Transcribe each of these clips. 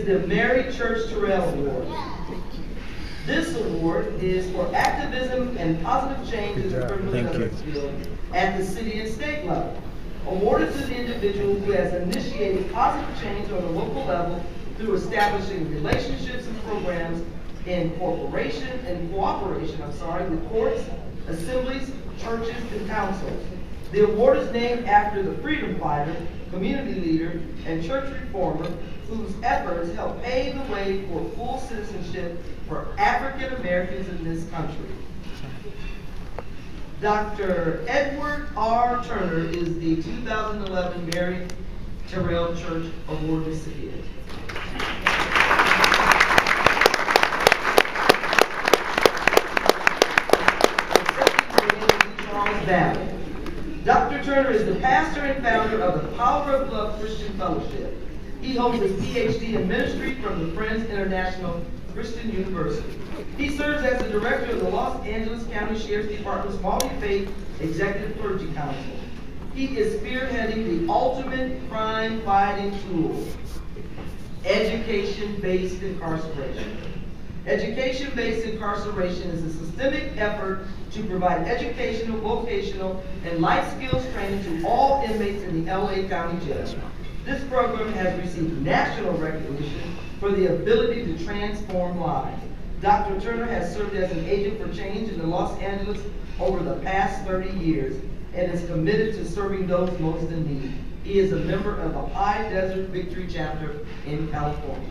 is the Mary Church Terrell Award. This award is for activism and positive change in the criminal justice field at the city and state level. Awarded to the individual who has initiated positive change on the local level through establishing relationships and programs in cooperation with courts, assemblies, churches, and councils. The award is named after the freedom fighter, community leader, and church reformer whose efforts helped pave the way for full citizenship for African Americans in this country. Dr. Edward R. Turner is the 2011 Mary Terrell Church Award recipient. Dowell. Dr. Turner is the pastor and founder of the Power of Love Christian Fellowship. He holds his PhD in ministry from the Friends International Christian University. He serves as the director of the Los Angeles County Sheriff's Department's Multi-Faith Executive Clergy Council. He is spearheading the ultimate crime-fighting tool, education-based incarceration. Education-based incarceration is a systemic effort to provide educational, vocational, and life skills training to all inmates in the LA County Jail. This program has received national recognition for the ability to transform lives. Dr. Turner has served as an agent for change in Los Angeles over the past 30 years and is committed to serving those most in need. He is a member of the High Desert Victory Chapter in California.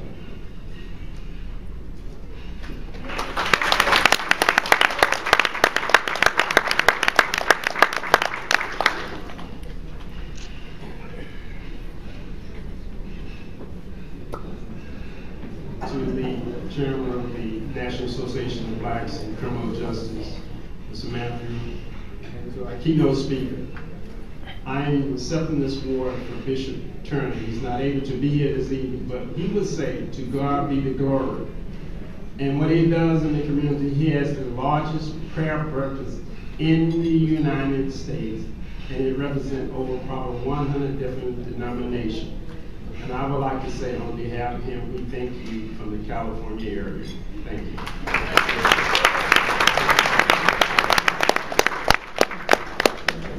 To the chairman of the National Association of Blacks in Criminal Justice, Mr. Matthew, and to our keynote speaker. I am accepting this award for Bishop Turner. He's not able to be here this evening, but he would say, to God be the glory. And what he does in the community, he has the largest prayer breakfast in the United States, and it represents over probably 100 different denominations. And I would like to say on behalf of him, we thank you from the California area. Thank you.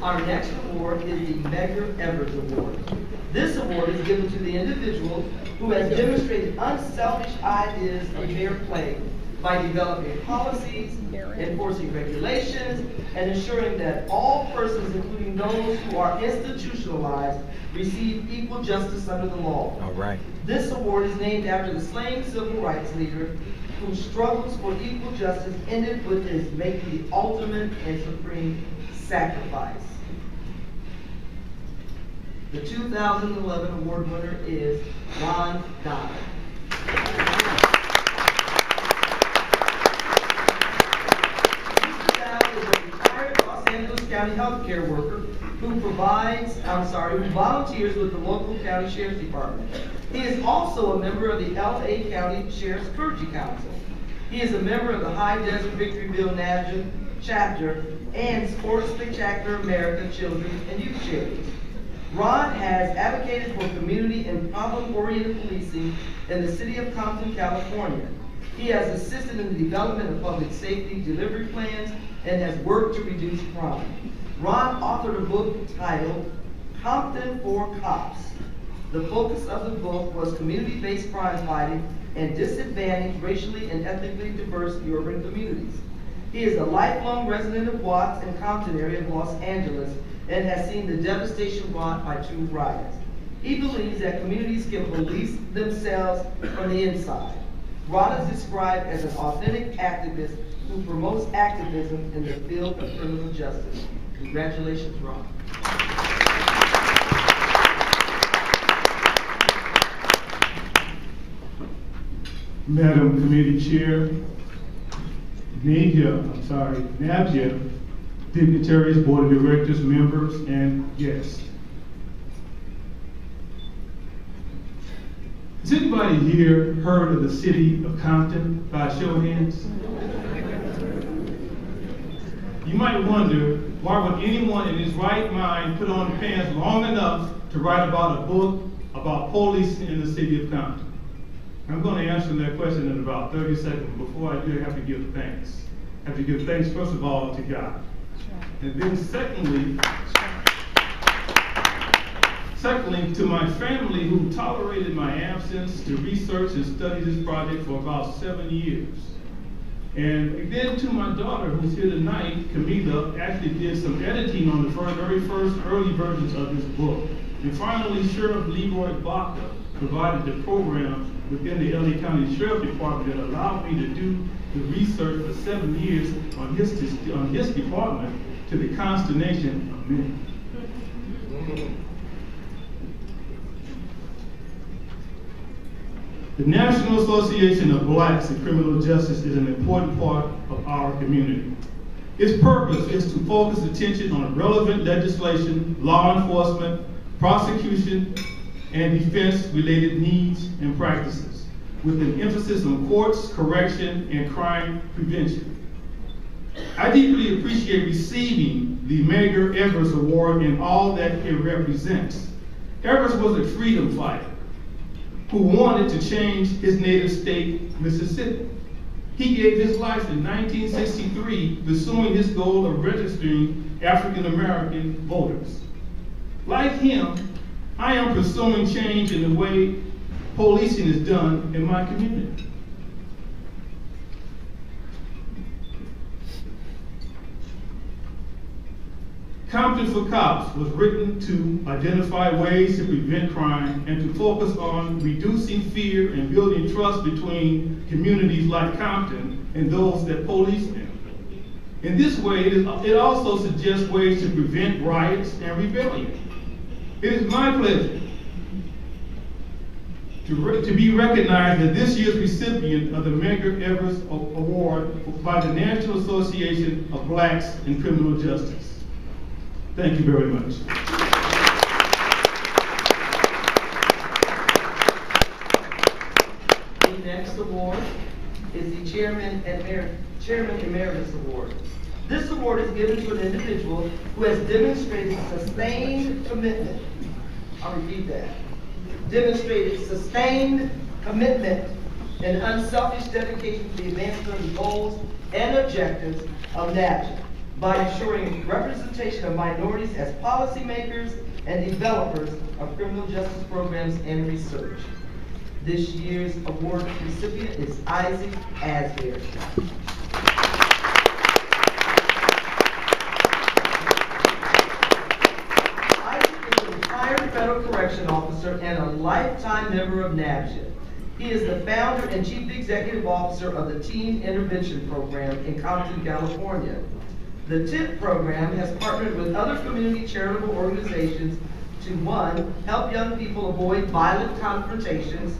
Our next award is the Medgar Evers Award. This award is given to the individual who has demonstrated unselfish ideas of fair play by developing policies, enforcing regulations, and ensuring that all persons, including those who are institutionalized, receive equal justice under the law. All right. This award is named after the slain civil rights leader whose struggles for equal justice ended with his making the ultimate and supreme sacrifice. The 2011 award winner is Ron Dowell. Mr. Dowell is a retired Los Angeles County healthcare worker who volunteers with the local county sheriff's department. He is also a member of the LA County Sheriff's Clergy Council. He is a member of the High Desert Victorville chapter and Sports Spectacular America Children and Youth Charities. Ron has advocated for community and problem-oriented policing in the city of Compton, California. He has assisted in the development of public safety delivery plans and has worked to reduce crime. Ron authored a book titled Compton for Cops. The focus of the book was community-based crime fighting and disadvantaged, racially and ethnically diverse urban communities. He is a lifelong resident of Watts and Compton area of Los Angeles and has seen the devastation wrought by two riots. He believes that communities can police themselves from the inside. Ron is described as an authentic activist who promotes activism in the field of criminal justice. Congratulations, Ron. Madam Committee Chair, NABCJ, dignitaries, Board of Directors, members, and guests. Has anybody here heard of the city of Compton by a show of hands? You might wonder, why would anyone in his right mind put on pants long enough to write about a book about policing in the city of Compton? I'm going to answer that question in about 30 seconds. Before I do, I have to give thanks. I have to give thanks, first of all, to God. And then secondly, to my family who tolerated my absence to research and study this project for about 7 years. And then to my daughter who's here tonight, Camila, actually did some editing on the very first early versions of this book. And finally, Sheriff Leroy Baca provided the program within the LA County Sheriff Department that allowed me to do the research for 7 years on his department, to the consternation of many. The National Association of Blacks in Criminal Justice is an important part of our community. Its purpose is to focus attention on relevant legislation, law enforcement, prosecution, and defense-related needs and practices, with an emphasis on courts, correction, and crime prevention. I deeply appreciate receiving the Medgar Evers Award and all that it represents. Evers was a freedom fighter who wanted to change his native state, Mississippi. He gave his life in 1963 pursuing his goal of registering African American voters. Like him, I am pursuing change in the way policing is done in my community. Compton for Cops was written to identify ways to prevent crime and to focus on reducing fear and building trust between communities like Compton and those that police them. In this way, it also suggests ways to prevent riots and rebellion. It is my pleasure to be recognized as this year's recipient of the Medgar Evers Award by the National Association of Blacks in Criminal Justice. Thank you very much. The next award is the Chairman Emeritus Award. This award is given to an individual who has demonstrated sustained commitment. I'll repeat that. Demonstrated sustained commitment and unselfish dedication to the advancement of the goals and objectives of NABCJ by ensuring representation of minorities as policymakers and developers of criminal justice programs and research. This year's award recipient is Isaac Asberry. Isaac is a retired federal correction officer and a lifetime member of NABCJ. He is the founder and chief executive officer of the Teen Intervention Program in Compton, California. The TIP program has partnered with other community charitable organizations to 1, help young people avoid violent confrontations,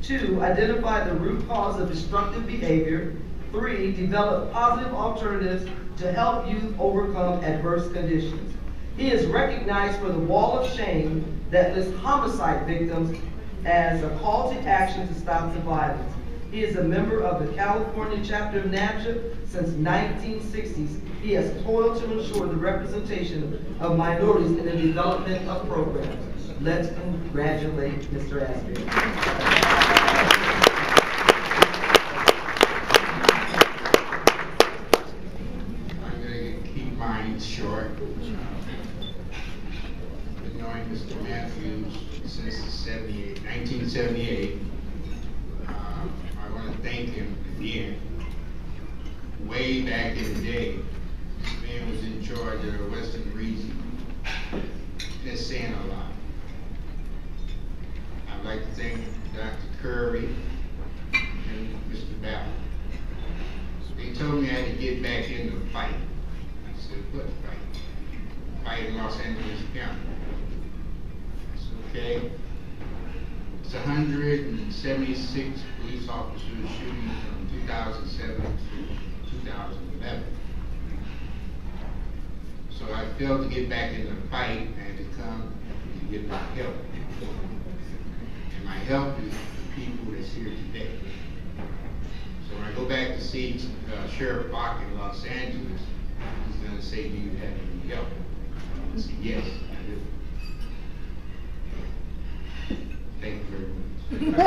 2, identify the root cause of destructive behavior, 3, develop positive alternatives to help youth overcome adverse conditions. He is recognized for the wall of shame that lists homicide victims as a call to action to stop the violence. He is a member of the California chapter of NABCJ since 1960s. He has toiled to ensure the representation of minorities in the development of programs. Let's congratulate Mr. Asberry. I'm going to keep mine short. Been knowing Mr. Matthews since 1978. I want to thank him again. Way back in the day, this man was in charge of the Western region. That's saying a lot. I'd like to thank Dr. Curry and Mr. Dowell. They told me I had to get back in the fight. I said, what fight? Fight in Los Angeles County. I said, okay. It's 176 police officers shooting from 2007 to 2011. So I failed to get back in the fight and to come to get my help. And my help is the people that's here today. So when I go back to see Sheriff Baca in Los Angeles, he's going to say, do you have any help? I say, yes, I do. Thank you very much.